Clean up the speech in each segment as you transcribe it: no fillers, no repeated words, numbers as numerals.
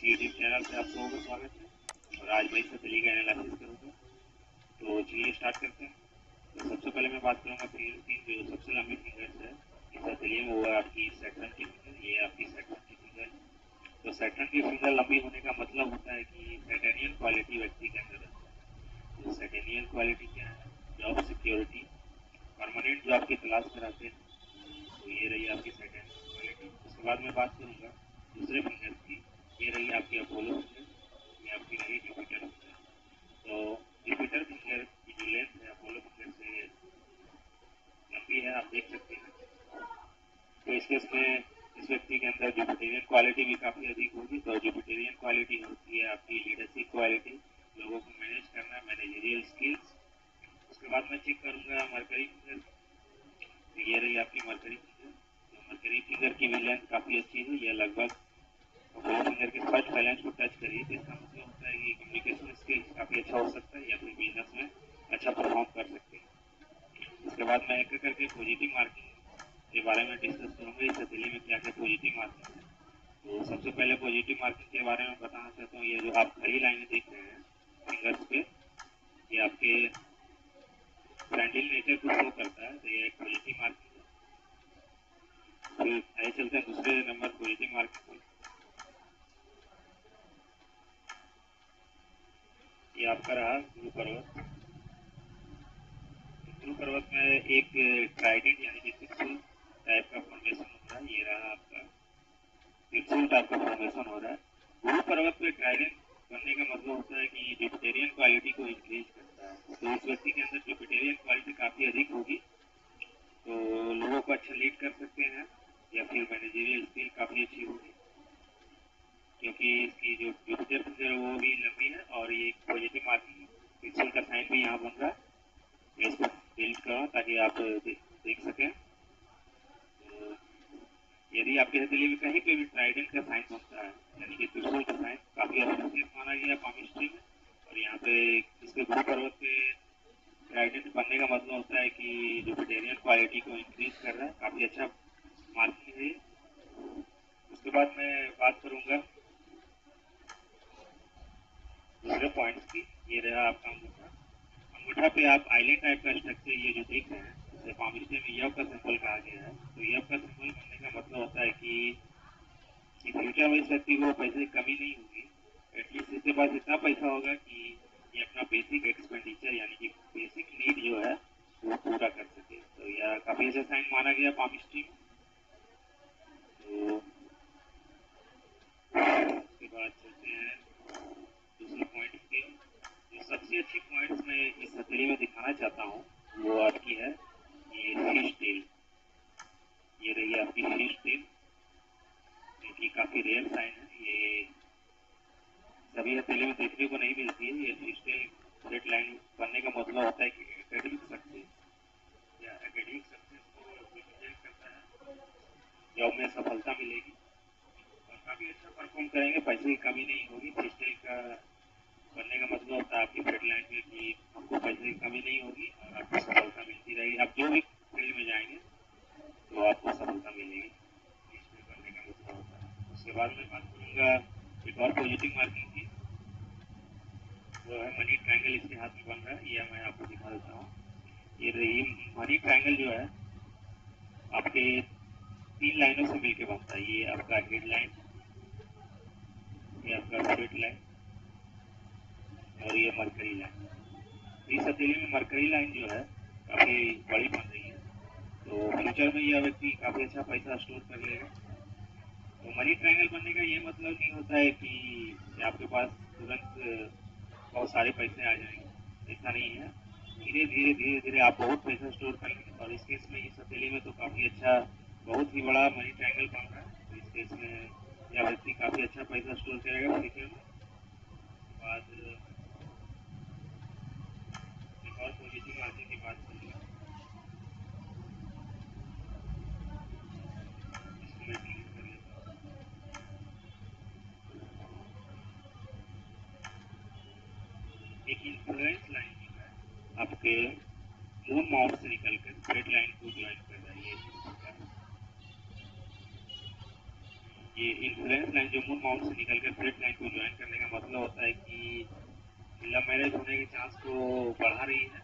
इस YouTube channel पे आप लोगों का स्वागत है और आज मैं इस हथेली का एनालिसिस करूँगा। तो चलिए स्टार्ट करते हैं। तो सबसे पहले मैं बात करूँगा फिंगर की, जो सबसे लंबी फिंगर्स है इस हथेली में, वो है आपकी सैटर्न की फिंगर। ये आपकी सैटर्न की फिंगर है। तो सैटर्न की फिंगर लंबी होने का मतलब होता है कि सैटर्नियन क्वालिटी व्यक्ति के अंदर है। तो सैटर्नियन क्वालिटी क्या है? जॉब सिक्योरिटी, परमानेंट जॉब की तलाश में रहते हैं। तो ये रही आपकी सैटर्नियन क्वालिटी। उसके बाद मैं बात करूँगा दूसरे फिंगर की। ये रही आपकी अपोलो फिंगर, ये आपकी रही जुपिटर फिंगर। तो जुपिटर फिंगर की जो लेंथ है अपोलो फिंगर से लंबी है, आप देख सकते हैं। तो इस केस में इस व्यक्ति के अंदर जुपिटेरियन क्वालिटी भी काफ़ी अधिक होगी। तो जुपिटेरियन क्वालिटी होती है आपकी लीडरशिप क्वालिटी, लोगों को मैनेज करना, मैनेजरियल स्किल्स। उसके बाद मैं चेक करूँगा मरकरी फिंगर। तो ये रही आपकी मरकरी फिंगर। तो मरकरी फिंगर की भी लेंथ काफ़ी अच्छी है, यह लगभग अपोलो फिंगर के फर्स्ट बैलेंस को टच करिए। तो इसका मतलब होता है कि कम्युनिकेशन स्किल्स काफ़ी अच्छा हो सकता है या फिर बिजनेस में अच्छा परफॉर्म कर सकते हैं। उसके बाद मैं एक करके पॉजिटिव मार्किंग के बारे में डिस्कस करूँगा। इस हथेली में क्या क्या पॉजिटिव मार्किंग है। तो सबसे पहले पॉजिटिव मार्किंग के बारे में बताना चाहता हूँ। ये जो आप खड़ी लाइनें देख रहे हैं फिंगर्स पे, ये आपके फ्रेंडली नेचर को शो करता है। तो ये एक पॉजिटिव मार्किंग है। फिर आगे चलते हैं दूसरे नंबर पॉजिटिव मार्किंग। ये आपका रहा ध्रुव पर्वत। ध्रुव पर्वत में एक ट्राइडेंट यानी कि त्रिशूल टाइप का फॉर्मेशन होता है। ये रहा आपका त्रिशूल टाइप का फॉर्मेशन हो रहा है। ध्रुव पर्वत पे ट्राइडेंट बनने का मतलब होता है कि जुपिटेरियन क्वालिटी को इंक्रीज करता है। तो इस व्यक्ति के अंदर जुपिटेरियन क्वालिटी काफ़ी अधिक होगी, तो लोगों को अच्छा लीड कर सकते हैं या फिर मैनेजरियल स्किल काफ़ी अच्छी होगी, क्योंकि इसकी जो जुपिटर फिंगर है वो भी लंबी है और ये पॉजिटिव मार्किंग त्रिशूल का साइन भी यहाँ बन रहा है। इसको डिलीट करो ताकि आप देख सकें। तो यदि आपके हथेली में कहीं पे भी ट्राइडेंट का साइन बनता है यानी कि त्रिशूल का साइन, काफ़ी ऑफेंसिव माना गया पामिस्ट्री में। और यहाँ पे इसके ध्रुव पर्वत पे ट्राइडेंट बनने का मतलब होता है कि जुपिटेरियन क्वालिटी को इंक्रीज कर रहा है, काफ़ी अच्छा मार्किंग है। उसके बाद मैं बात करूँगा दूसरे पॉइंट्स की। ये रहा आपका अंगूठा। अंगूठा पे आप आइलैंड टाइप का स्ट्रक्चर ये जो देख रहे हैं, जैसे पामिस्ट्री में यव का सिंबल कहा गया है। तो यव का सिंबल बनने का मतलब होता है कि फ्यूचर में इस व्यक्ति को पैसे की कमी नहीं होगी। एटलीस्ट इसके पास इतना पैसा होगा कि ये अपना बेसिक एक्सपेंडिचर यानी कि बेसिक नीड जो है वो पूरा कर सके। तो यह काफ़ी अच्छा साइन माना गया पामिस्ट्री में। तो उसके बाद चलते हैं दूसरे पॉइंट के। जो सबसे अच्छी पॉइंट्स मैं इस हथेली में दिखाना चाहता हूँ वो आपकी है ये फिश टेल। ये रही आपकी फिश टेल, जो कि काफ़ी रेयर साइन है। ये सभी हथेली में देखने को नहीं मिलती है। ये फिश टेल स्ट्रेट लाइन बनने का मतलब होता है कि एकेडमिक सक्सेस या एकेडमिक सक्सेस को रिप्रेजेंट करता है। जॉब में सफलता मिलेगी और काफ़ी अच्छा परफॉर्म करेंगे, पैसे की कमी नहीं होगी। फिश टेल का बनने का मतलब होता है आपकी फ्रंट लाइन में कि आपको पैसे की कमी नहीं होगी और आपको सफलता मिलती रहेगी। आप जो भी फील्ड में जाएंगे तो आपको सफलता मिलेगी, इसमें बनने का मतलब होता है। उसके बाद मैं बात करूँगा एक और पॉजिटिव मार्किंग की, वो है मनी ट्रायंगल। इसके हाथ में बन रहा है, ये मैं आपको दिखा देता हूँ। ये रही मनी ट्रायंगल जो है आपके 3 लाइनों से मिलकर बनता है। ये आपका हेड लाइन, ये आपका स्ट्रेट लाइन और ये मरकरी लाइन। इस हथेली में मरकरी लाइन जो है काफ़ी बड़ी बन रही है, तो फ्यूचर में यह व्यक्ति काफ़ी अच्छा पैसा स्टोर कर लेगा। तो मनी ट्रायंगल बनने का ये मतलब नहीं होता है कि आपके पास तुरंत बहुत सारे पैसे आ जाएंगे, ऐसा नहीं है। धीरे धीरे धीरे धीरे आप बहुत पैसा स्टोर कर लेंगे। और इस केस में इस हथेली में तो काफ़ी अच्छा, बहुत ही बड़ा मनी ट्रायंगल बन रहा है। तो इस केस में यह व्यक्ति काफ़ी अच्छा पैसा स्टोर करेगा फ्यूचर में। बाद एक और पॉजिटिव मार्किंग की बात करूँगा, इसको मैं डिलीट कर लेता हूँ। एक इन्फ्लुएंस लाइन जो है आपके मून माउंट से निकल कर स्ट्रेट लाइन को ज्वाइन कर रहा है। ये इन्फ्लुएंस लाइन जो मून माउंट से निकल कर स्ट्रेट लाइन लव मैरिज होने के चांस को बढ़ा रही है।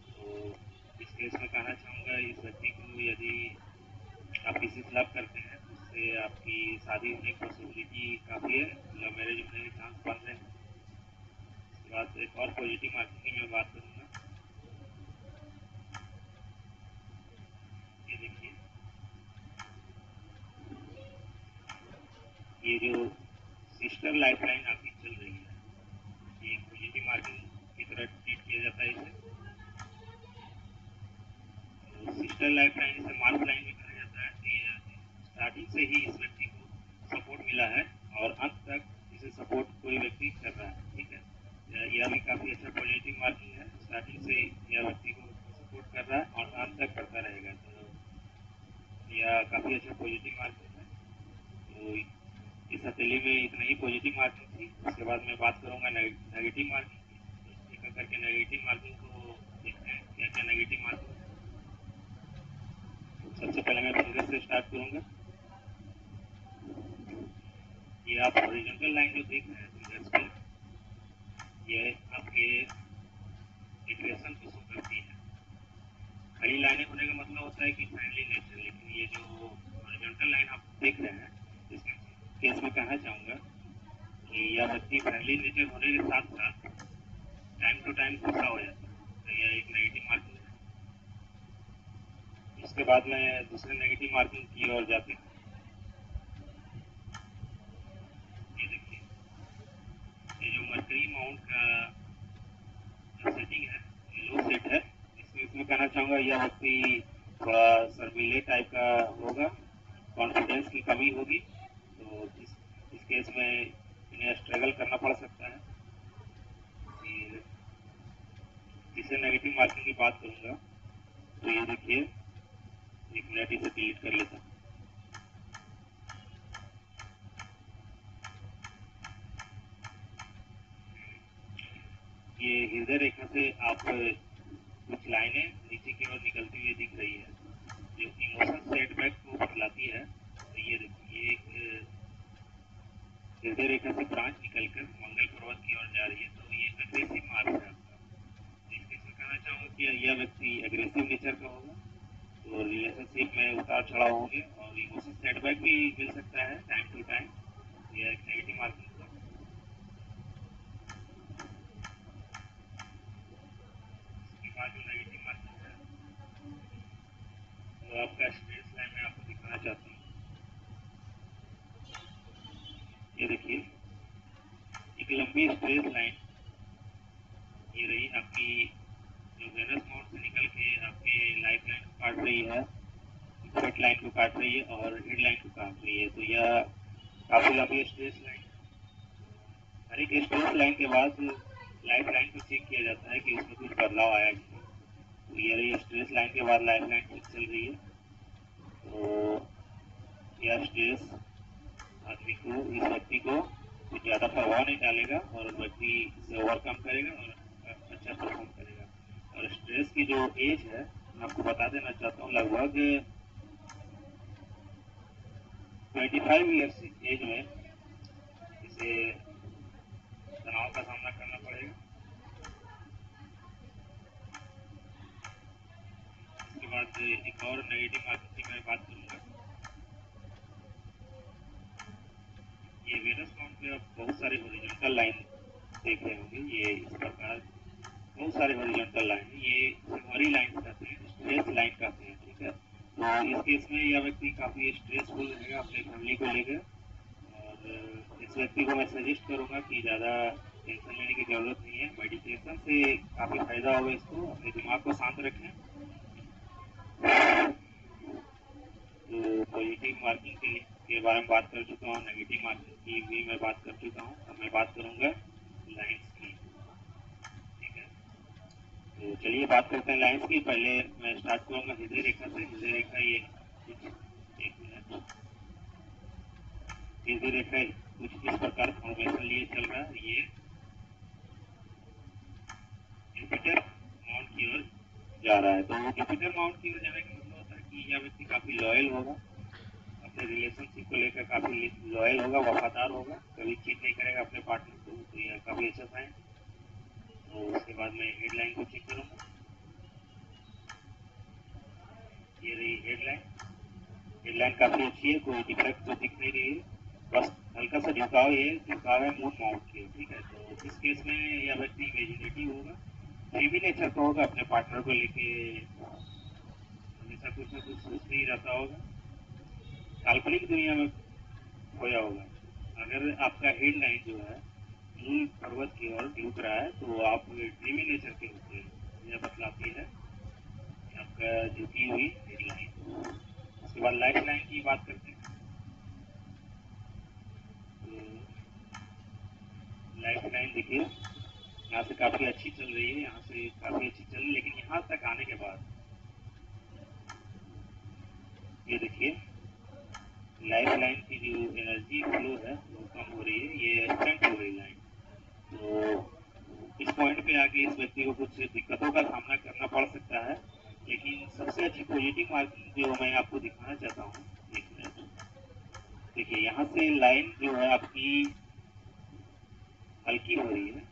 तो इस केस में कहना चाहूँगा इस व्यक्ति को, यदि आप किसी से लव करते हैं तो उससे आपकी शादी होने की पॉसिबिलिटी काफ़ी है, लव मैरिज होने के चांस बन रहे हैं। इसके बाद एक और पॉजिटिव मार्किंग की मैं बात करूँगा। ये देखिए, ये जो सिस्टर लाइफ लाइन आपकी चल रही है, ये एक पॉजिटिव मार्किंग की तरह ट्रीट किया जाता है इसे। तो सिस्टर लाइफ लाइन इसे मार्क लाइन भी कहा जाता है। तो ये स्टार्टिंग से ही इस व्यक्ति को सपोर्ट मिला है और अंत तक इसे सपोर्ट कोई व्यक्ति कर रहा है, ठीक है। यह भी काफ़ी अच्छा पॉजिटिव मार्किंग है। स्टार्टिंग से यह व्यक्ति को सपोर्ट कर रहा है और अंत तक करता रहेगा, तो यह काफ़ी अच्छा पॉजिटिव मार्किंग है। तो इस हथेली में इतना ही पॉजिटिव मार्किंग थी। उसके बाद मैं बात करूँगा नेगेटिव मार्किंग की। एक करके नेगेटिव मार्किंग को देखते हैं क्या क्या नेगेटिव मार्किंग है। सबसे पहले मैं फिंगर से स्टार्ट करूँगा। ये आप हॉरिजॉन्टल लाइन जो देख रहे हैं फिंगर्स पे, ये आपके एग्रेशन को शो करती है। खड़ी लाइनें होने का मतलब होता है कि फ्रेंडली नेचर, लेकिन ये जो हॉरिजॉन्टल लाइन आप देख रहे हैं, इसमें केस में कहना चाहूँगा कि यह व्यक्ति फ्रेंडली नेचर होने के साथ साथ टाइम टू टाइम गुस्सा हो जाता है, तो यह एक नेगेटिव मार्किंग है। उसके बाद में दूसरे नेगेटिव मार्किंग की ओर जाते हैं। ये देखिए, ये जो मर्करी माउंट का सेटिंग है, लो सेट है। इसमें कहना चाहूँगा यह व्यक्ति थोड़ा शर्मीले टाइप का होगा, कॉन्फिडेंस की कमी होगी, तो इस केस में इन्हें स्ट्रगल करना पड़ सकता है। फिर तीसरे नेगेटिव मार्किंग की बात करूँगा, तो ये देखिए, एक मिनट इसे डिलीट कर लेता हूँ। ये हृदय रेखा से आप कुछ लाइनें नीचे की ओर निकलती हुई दिख रही है, जो इमोशन सेटबैक को बतलाती है। तो ये देखिए, एक हृदय रेखा से ब्रांच निकलकर मंगल पर्वत की ओर जा रही है, तो ये अग्रेसिव मार्ग है आपका। इसके से कहना चाहूँगा कि यह व्यक्ति अग्रेसिव नेचर का होगा, तो रिलेशनशिप में उतार चढ़ाव होंगे और इमोशन सेटबैक भी मिल सकता है टाइम टू टाइम। यह एक नेगेटिव मार्किंग होगा। इसके बाद जो नेगेटिव मार्किंग है वो आपका स्ट्रेस लाइन में आपको दिखाना चाहता हूँ। ये देखिए, एक लंबी स्ट्रेस लाइन ये रही आपकी, जो वेनस माउंट से निकल के आपके लाइफ लाइन को काट रही है, हेड लाइन को काट रही है और हेड लाइन को काट रही है। तो यह काफी लंबी स्ट्रेस लाइन। हर एक स्ट्रेस लाइन के बाद लाइफ लाइन को चेक किया जाता है कि उसमें कुछ बदलाव आया कि नहीं। तो ये रही स्ट्रेस लाइन के बाद लाइफ लाइन ठीक चल रही है, तो यह स्ट्रेस आदमी को, इस व्यक्ति को कुछ ज़्यादा प्रभाव नहीं डालेगा और व्यक्ति इसे ओवरकम करेगा और अच्छा परफॉर्म करेगा। और स्ट्रेस की जो एज है मैं आपको बता देना चाहता हूँ, लगभग 25 ईयर्स एज में इसे तनाव का सामना करना पड़ेगा। इसके बाद एक और नेगेटिव मार्किंग की मैं बात करूँगा। ये वेनस माउंट पे आप बहुत सारे हॉरिजॉन्टल लाइन देख रहे होंगे। ये इस प्रकार बहुत सारे हॉरिजॉन्टल लाइन, ये सिमरी लाइन कहते हैं, स्ट्रेस लाइन कहते हैं, ठीक है। तो इस केस में यह व्यक्ति काफ़ी स्ट्रेसफुल रहेगा अपने फैमिली को लेकर, और इस व्यक्ति को मैं सजेस्ट करूँगा कि ज़्यादा टेंशन लेने की ज़रूरत नहीं है। मेडिटेशन से काफ़ी फायदा होगा इसको। अपने दिमाग को शांत रखें। तो पॉजिटिव मार्किंग के बारे में बात कर चुका हूँ, नेगेटिव मार्किंग की भी मैं बात कर चुका हूँ। अब मैं बात करूँगा लाइन्स की, ठीक है। तो चलिए बात करते हैं लाइन्स की। पहले मैं स्टार्ट करूँगा हृदय रेखा से। हृदय रेखा ये कुछ, एक मिनट, हृदय रेखा कुछ इस प्रकार फॉर्मेशन लिए चल रहा है। ये जुपिटर माउंट की ओर जा रहा है, तो जुपिटर माउंट की ओर जाने का मतलब होता है कि यह व्यक्ति काफ़ी लॉयल होगा, अपने रिलेशनशिप को लेकर काफ़ी लॉयल होगा, वफादार होगा, कभी चीट नहीं करेगा अपने पार्टनर को, तो यह काफ़ी अच्छा साइन। तो उसके बाद मैं हेडलाइन को चेक करूँगा। ये रही हेडलाइन। हेडलाइन काफ़ी अच्छी है, कोई डिफेक्ट तो दिख नहीं रही है, बस हल्का सा झुकाव है मून माउंट के। ठीक है, तो इस केस में यह व्यक्ति इमेजिनेटिव होगा, ड्रीमी नेचर का होगा, अपने पार्टनर को लेके हमेशा कुछ ना कुछ सोचते ही रहता होगा, काल्पनिक दुनिया में खोया होगा। अगर आपका हेडलाइन जो है मूल पर्वत की ओर झुक रहा है तो आप ड्रीमी नेचर के होते हैं, यह बतलाती है आपका झुकी हुई हेडलाइन। उसके बाद लाइफ लाइन की बात करते हैं। तो लाइफ लाइन देखिए, यहाँ से काफ़ी अच्छी चल रही है, यहाँ से काफ़ी अच्छी चल रही है, लेकिन यहाँ तक आने के बाद ये देखिए लाइफ लाइन की जो एनर्जी फ्लो है वो कम हो रही है, ये स्टंट हो रही लाइन। तो इस पॉइंट पे आके इस व्यक्ति को कुछ दिक्कतों का सामना करना पड़ सकता है, लेकिन सबसे अच्छी पॉजिटिव मार्किंग जो मैं आपको दिखाना चाहता हूँ, एक मिनट देखिए, यहाँ से लाइन जो है आपकी हल्की हो रही है,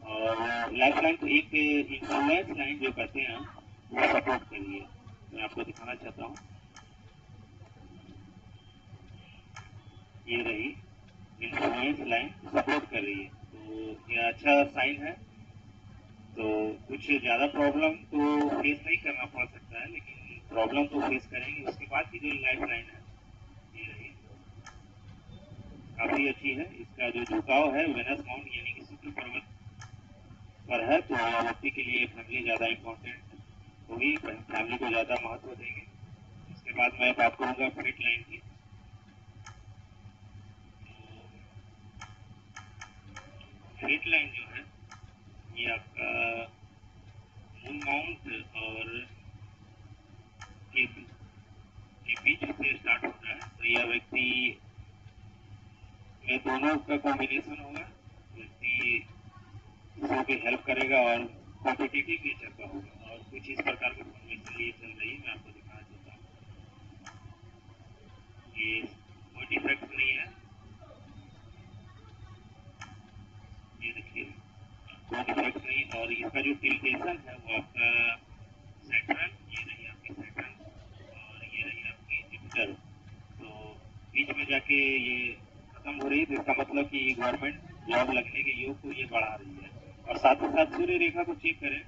और लाइफ लाइन को एक इन्फ्लुएंस लाइन जो कहते हैं वो सपोर्ट कर रही है। मैं आपको दिखाना चाहता हूँ, ये रही इन्फ्लुएंस लाइन सपोर्ट कर रही है, तो यह अच्छा साइन है। तो कुछ ज़्यादा प्रॉब्लम तो फेस नहीं करना पड़ सकता है, लेकिन प्रॉब्लम तो फेस करेंगे। उसके बाद की जो लाइफ लाइन है ये रही, काफ़ी अच्छी है। इसका जो झुकाव है वेनस माउंट यानी कि शुक्र पर्वत पर है, तो व्यक्ति के लिए फैमिली ज़्यादा इम्पोर्टेंट होगी, फैमिली को ज़्यादा महत्व देंगे। उसके बाद मैं बात करूँगा फिट लाइन की। फिट लाइन जो है ये आपका मून माउंट और के बीच से स्टार्ट होता है, तो यह व्यक्ति में दोनों का कॉम्बिनेशन होगा। व्यक्ति दूसरों की हेल्प करेगा और कॉम्पिटिटिव नेचर का होगा, और कुछ इस प्रकार की फॉर्मेशन ये चल रही है। मैं आपको दिखाना चाहता हूँ, ये कोई डिफेक्ट नहीं है, ये देखिए कोई डिफेक्ट नहीं। और इसका जो टिल्टेशन है वो आपका सेंट्रल, ये रही आपकी सेंट्रल और ये रही आपकी जुपिटर, तो बीच में जाके ये खत्म हो रही है। तो इसका मतलब कि गवर्नमेंट जॉब लगने के योग को ये बढ़ा रही है। और साथ ही साथ सूर्य रेखा को चेक करें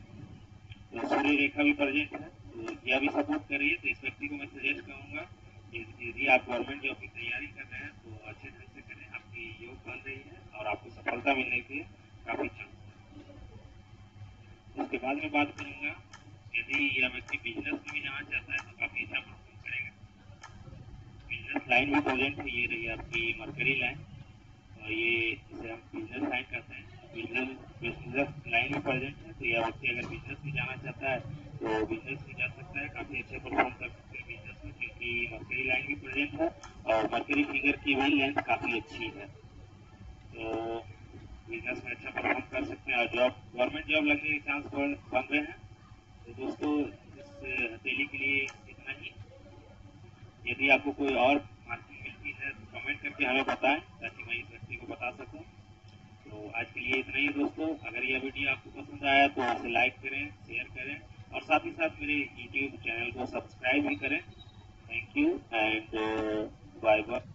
तो सूर्य रेखा भी प्रेजेंट है, तो यह भी सपोर्ट कर रही है। तो इस व्यक्ति को मैं सजेस्ट करूँगा यदि आप गवर्नमेंट जॉब की तैयारी कर रहे हैं तो अच्छे ढंग से करें, आपकी योग बन रही है और आपको सफलता मिलने के काफ़ी चांस है। उसके बाद में बात करूँगा, यदि यह व्यक्ति बिजनेस में भी जाना चाहता है तो काफ़ी अच्छा परफॉर्म करेगा। बिजनेस लाइन भी प्रेजेंट है, ये रही आपकी मरकरी लाइन, और ये इसे हम बिजनेस लाइन कहते हैं। बिजनेस लाइन में प्रेजेंट है, तो यह व्यक्ति अगर बिजनेस में जाना चाहता है तो बिजनेस में जा सकता है, काफ़ी अच्छे परफॉर्म कर सकते हैं बिजनेस में, क्योंकि मरकरी लाइन भी प्रेजेंट है और मरकरी फिंगर की भी लेंथ काफ़ी अच्छी है, तो बिजनेस में अच्छा परफॉर्म कर सकते हैं। और जॉब गवर्नमेंट जॉब लगने के चांस बन रहे हैं। तो दोस्तों इस हथेली के लिए इतना ही। यदि आपको कोई और मार्किंग मिलती है तो कमेंट करके हमें बताएं, ताकि मैं इस व्यक्ति को बता सकूं। तो आज के लिए इतना ही दोस्तों। अगर यह वीडियो आपको पसंद आया तो इसे लाइक करें, शेयर करें, और साथ ही साथ मेरे यूट्यूब चैनल को सब्सक्राइब भी करें। Thank you and bye bye.